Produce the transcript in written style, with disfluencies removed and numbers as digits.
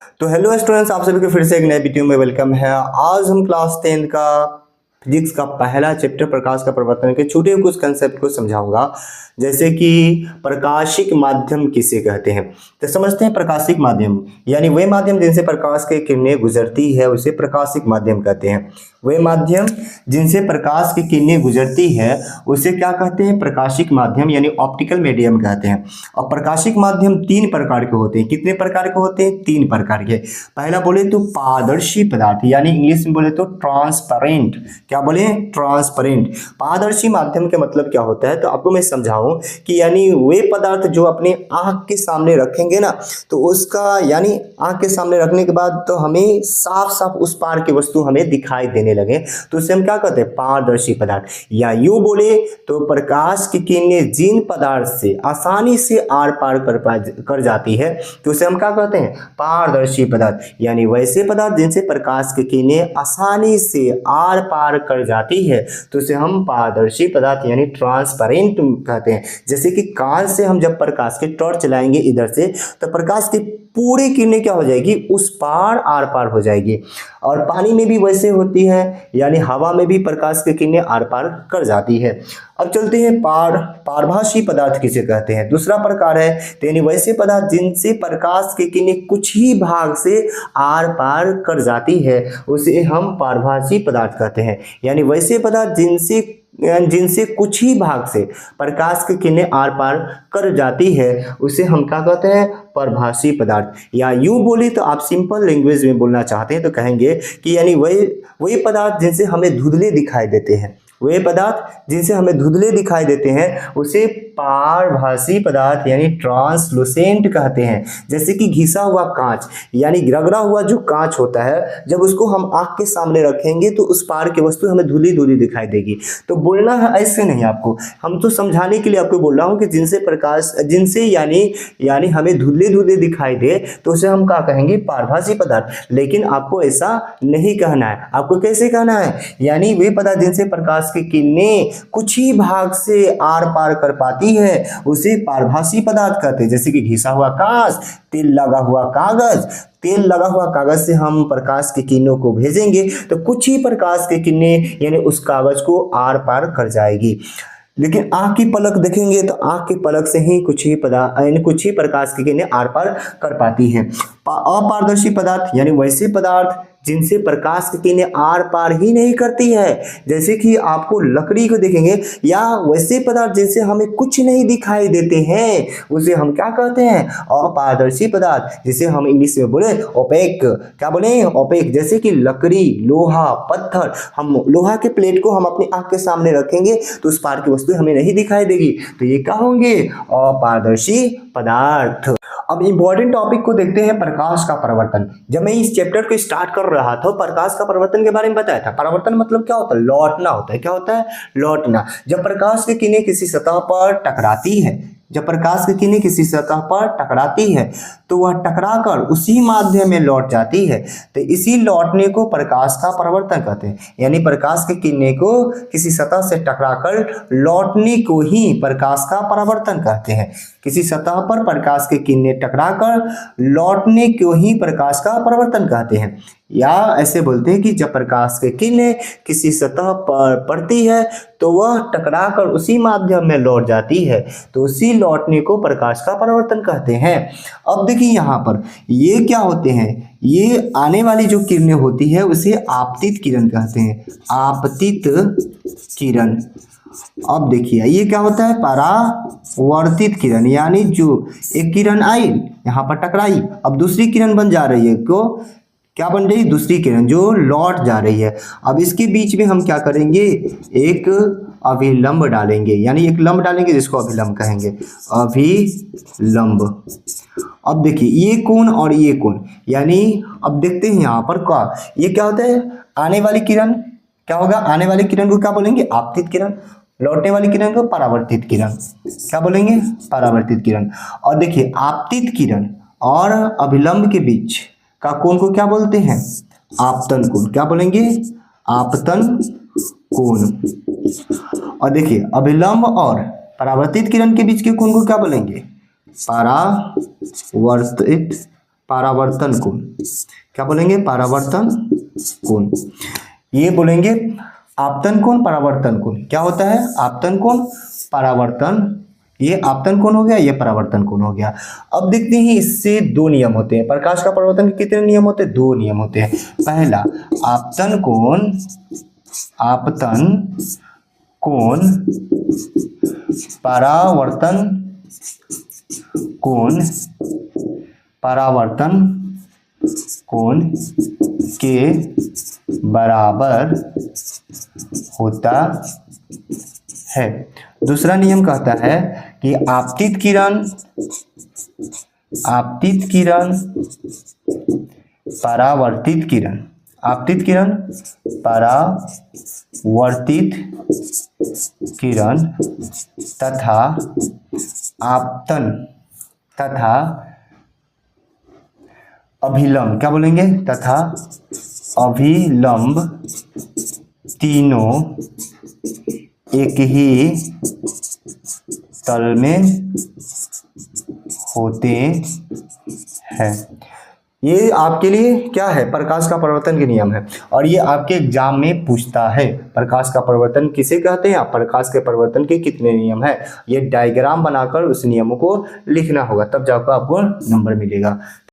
तो hello students, आप सभी को फिर से एक नए वीडियो में वेलकम है। आज हम क्लास 10 का फिजिक्स का पहला चैप्टर प्रकाश का प्रवर्तन के छूटे हुए कुछ कंसेप्ट को समझाऊंगा। जैसे कि प्रकाशिक माध्यम किसे कहते हैं, तो समझते हैं। प्रकाशिक माध्यम यानी वह माध्यम जिनसे प्रकाश की किरणें गुजरती है उसे प्रकाशिक माध्यम कहते हैं। वह माध्यम जिनसे प्रकाश की किरणें गुजरती है उसे क्या कहते हैं? प्रकाशिक माध्यम यानी ऑप्टिकल मीडियम कहते हैं। और प्रकाशिक माध्यम तीन प्रकार के होते हैं। कितने प्रकार के होते हैं? तीन प्रकार के। पहला बोले तो पारदर्शी पदार्थ यानी इंग्लिश में बोले तो ट्रांसपेरेंट। क्या बोले? ट्रांसपेरेंट। पारदर्शी माध्यम के मतलब क्या होता है, तो आपको मैं समझाऊं कि यानी वे पदार्थ जो अपने आंख के सामने रखेंगे ना, तो उसका यानी आंख के सामने रखने के बाद तो हमें साफ साफ उस पार की वस्तु हमें दिखाई देने लगे, तो उसे हम क्या कहते हैं? पारदर्शी पदार्थ। या यूं बोले तो प्रकाश की किरणें जिन पदार्थ से आसानी से आर पार कर जाती है तो उसे हम क्या कहते हैं? पारदर्शी पदार्थ। यानी वैसे पदार्थ जिनसे प्रकाश की किरणें आसानी से आर पार कर जाती है तो उसे हम पारदर्शी पदार्थ यानी ट्रांसपेरेंट कहते हैं। जैसे कि कांच से हम जब प्रकाश की टॉर्च चलाएंगे इधर से, तो प्रकाश की पूरी किरणें क्या हो जाएगी? उस पार आर पार हो जाएगी। और पानी में भी वैसे होती है, यानी हवा में भी प्रकाश की किरणें आर पार कर जाती है। अब चलते हैं पारभासी पदार्थ किसे कहते हैं। दूसरा प्रकार है तो यानी वैसे पदार्थ जिनसे प्रकाश की किरणें कुछ ही भाग से आर पार कर जाती है उसे हम पारभासी पदार्थ कहते हैं। यानी वैसे पदार्थ जिनसे कुछ ही भाग से प्रकाश की किरणें आर पार कर जाती है उसे हम क्या कहते हैं? परभासी पदार्थ। या यूं बोली तो आप सिंपल लैंग्वेज में बोलना चाहते हैं तो कहेंगे कि यानी वही पदार्थ जिनसे हमें धुंधले दिखाई देते हैं, वे पदार्थ जिनसे हमें धुंधले दिखाई देते हैं उसे पारभासी पदार्थ यानी ट्रांसलूसेंट कहते हैं। जैसे कि घिसा हुआ कांच यानी रगड़ा हुआ जो कांच होता है, जब उसको हम आंख के सामने रखेंगे तो उस पार की वस्तु हमें धुली धुली दिखाई देगी। तो बोलना है ऐसे नहीं, आपको हम तो समझाने के लिए आपको बोल रहा हूँ कि जिनसे यानी हमें धुले धुले दिखाई दे तो उसे हम क्या कहेंगे? पारभासी पदार्थ। लेकिन आपको ऐसा नहीं कहना है। आपको कैसे कहना है? यानी वे पदार्थ जिनसे प्रकाश की किरणें कुछ ही भाग से आर पार कर पाती है उसे पारभासी पदार्थ कहते हैं। जैसे कि घिसा हुआ कांच, तेल लगा हुआ कागज। तेल लगा हुआ कागज से हम प्रकाश की किरणों को भेजेंगे तो कुछ ही प्रकाश की किरणें यानी उस कागज को आर पार कर जाएगी। लेकिन आंख की पलक देखेंगे तो आंख की पलक से ही कुछ ही प्रकाश की किरणें आर पार कर पाती हैं। अपारदर्शी पदार्थ यानी वैसे पदार्थ जिनसे प्रकाश की किरणें आर पार ही नहीं करती है। जैसे कि आपको लकड़ी को देखेंगे, या वैसे पदार्थ जिनसे हमें कुछ नहीं दिखाई देते हैं उसे हम क्या कहते हैं? अपारदर्शी पदार्थ। जिसे हम इंग्लिश में बोले ओपेक। क्या बोले? ओपेक। जैसे कि लकड़ी, लोहा, पत्थर, हम लोहा के प्लेट को हम अपनी आंख के सामने रखेंगे तो उस पार की वस्तु हमें नहीं दिखाई देगी, तो ये क्या होंगे? अपारदर्शी पदार्थ। अब इंपॉर्टेंट टॉपिक को देखते हैं, प्रकाश का परावर्तन। जब मैं इस चैप्टर को स्टार्ट कर रहा था प्रकाश का परावर्तन के बारे में बताया था। परावर्तन मतलब क्या होता है? लौटना होता है। क्या होता है? लौटना। जब प्रकाश की किरणें किसी सतह पर टकराती है, जब प्रकाश की किरणें किसी सतह पर टकराती है तो वह टकराकर उसी माध्यम में लौट जाती है, तो इसी लौटने को प्रकाश का परावर्तन कहते हैं। यानी प्रकाश की किरणें को किसी सतह से टकराकर लौटने को ही प्रकाश का परावर्तन कहते हैं। किसी सतह पर प्रकाश की किरणें टकराकर लौटने को ही प्रकाश का परावर्तन कहते हैं। या ऐसे बोलते हैं कि जब प्रकाश की किरणें किसी सतह पर पड़ती है तो वह टकराकर उसी माध्यम में लौट जाती है, तो उसी लौटने को प्रकाश का परावर्तन कहते हैं। अब देखिए यहाँ पर ये क्या होते हैं? ये आने वाली जो किरणें होती है उसे आपतित किरण कहते हैं। आपतित किरण। अब देखिए ये क्या होता है? परावर्तित किरण। यानी जो एक किरण आई यहाँ पर टकराई, अब दूसरी किरण बन जा रही है, को क्या बन रही? दूसरी किरण जो लौट जा रही है। अब इसके बीच में हम क्या करेंगे? एक अभिलंब डालेंगे, यानी एक लंब डालेंगे जिसको अभिलंब कहेंगे। अभिलंब। अब देखिए ये कोण और ये कोण, यानी अब देखते हैं यहाँ पर क्या ये क्या होता है? आने वाली किरण क्या होगा? आने वाली किरण को क्या बोलेंगे? आपतित किरण। लौटने वाली किरण को परावर्तित किरण। क्या बोलेंगे? परावर्तित किरण। और देखिए आपतित किरण और अभिलंब के बीच का कोण को क्या बोलते हैं? आपतन कोण। क्या बोलेंगे? आपतन कोण। और देखिए अभिलंब और परावर्तित किरण के बीच के कोण को क्या बोलेंगे? परावर्तित परावर्तन कोण। क्या बोलेंगे? परावर्तन कोण। ये बोलेंगे आपतन कोण, परावर्तन कोण। क्या होता है? आपतन कोण, परावर्तन। ये आपतन कोण हो गया, ये परावर्तन कोण हो गया। अब देखते हैं इससे दो नियम होते हैं। प्रकाश का परावर्तन के कितने नियम होते हैं? दो नियम होते हैं। पहला आपतन कोण, आपतन कोण, परावर्तन कोण, परावर्तन कोण के बराबर होता है। दूसरा नियम कहता है कि आपतित किरण, आपतित किरण, परावर्तित किरण, आपतित किरण, परावर्तित किरण तथा आपतन तथा अभिलंब। क्या बोलेंगे? तथा अभिलंब तीनों एक ही तल में होते हैं। ये आपके लिए क्या है? प्रकाश का परावर्तन के नियम है और ये आपके एग्जाम में पूछता है। प्रकाश का परावर्तन किसे कहते हैं? प्रकाश के परावर्तन के कितने नियम है? ये डायग्राम बनाकर उस नियमों को लिखना होगा, तब जाकर आपको नंबर मिलेगा।